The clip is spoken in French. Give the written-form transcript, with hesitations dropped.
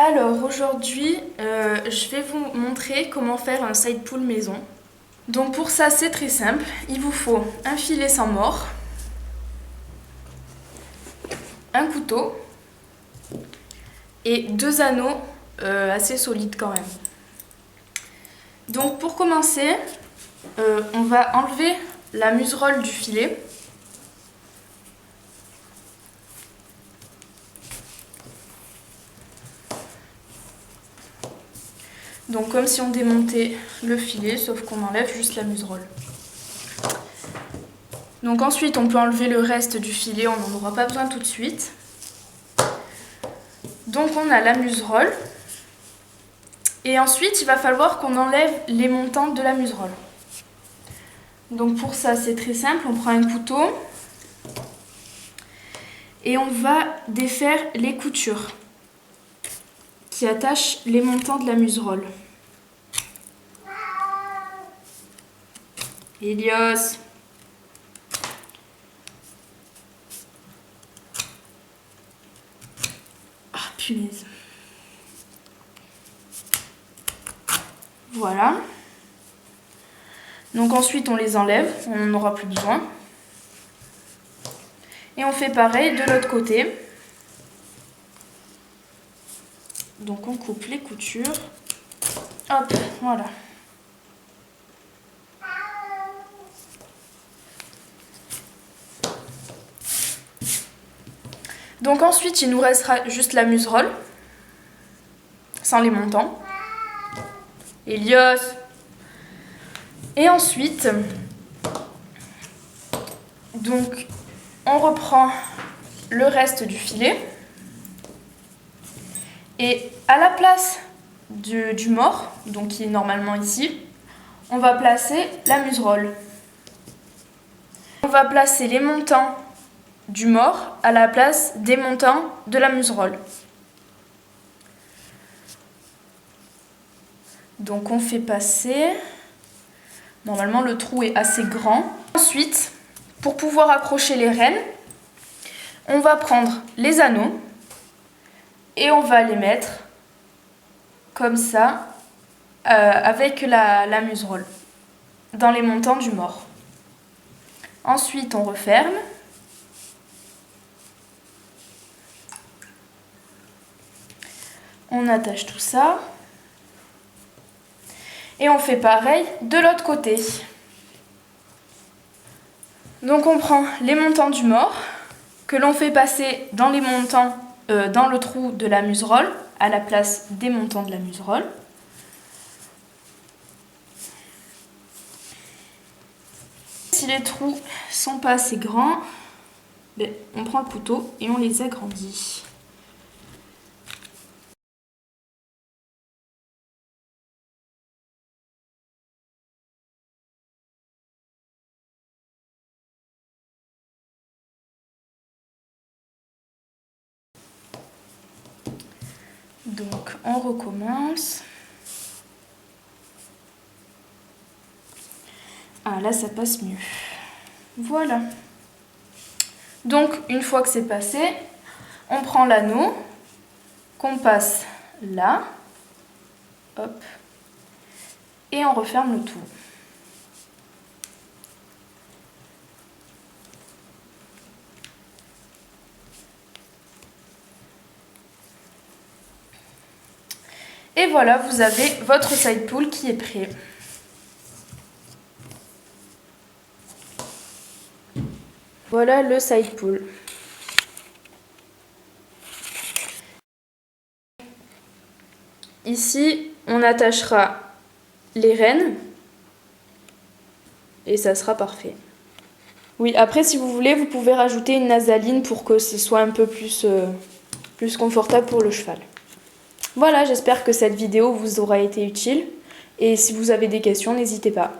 Alors aujourd'hui, je vais vous montrer comment faire un side pull maison. Donc pour ça, c'est très simple. Il vous faut un filet sans mort, un couteau et deux anneaux assez solides quand même. Donc pour commencer, on va enlever la muserolle du filet. Donc comme si on démontait le filet, sauf qu'on enlève juste la muserolle. Donc ensuite on peut enlever le reste du filet, on n'en aura pas besoin tout de suite. Donc on a la muserolle. Et ensuite il va falloir qu'on enlève les montants de la muserolle. Donc pour ça c'est très simple, on prend un couteau et on va défaire les coutures qui attachent les montants de la muserolle. Elios. Ah punaise. Voilà. Donc ensuite on les enlève, on n'en aura plus besoin. Et on fait pareil de l'autre côté. Donc on coupe les coutures. Hop, voilà. Donc ensuite il nous restera juste la muserolle, sans les montants. Elios. Et ensuite, donc on reprend le reste du filet. Et à la place du mort, donc qui est normalement ici, on va placer la muserolle. On va placer les montants du mort à la place des montants de la muserolle. Donc on fait passer. Normalement le trou est assez grand. Ensuite, pour pouvoir accrocher les rênes, on va prendre les anneaux et on va les mettre comme ça avec la muserolle dans les montants du mort. Ensuite on referme. On attache tout ça. Et on fait pareil de l'autre côté. Donc on prend les montants du mort, que l'on fait passer dans les montants, dans le trou de la muserolle, à la place des montants de la muserolle. Si les trous sont pas assez grands, on prend le couteau et on les agrandit. Donc on recommence. Ah là ça passe mieux. Voilà. Donc une fois que c'est passé, on prend l'anneau qu'on passe là. Hop. Et on referme le tout. Et voilà, vous avez votre side pull qui est prêt. Voilà le side pull. Ici, on attachera les rênes et ça sera parfait. Oui, après si vous voulez, vous pouvez rajouter une nasaline pour que ce soit un peu plus confortable pour le cheval. Voilà, j'espère que cette vidéo vous aura été utile et si vous avez des questions, n'hésitez pas.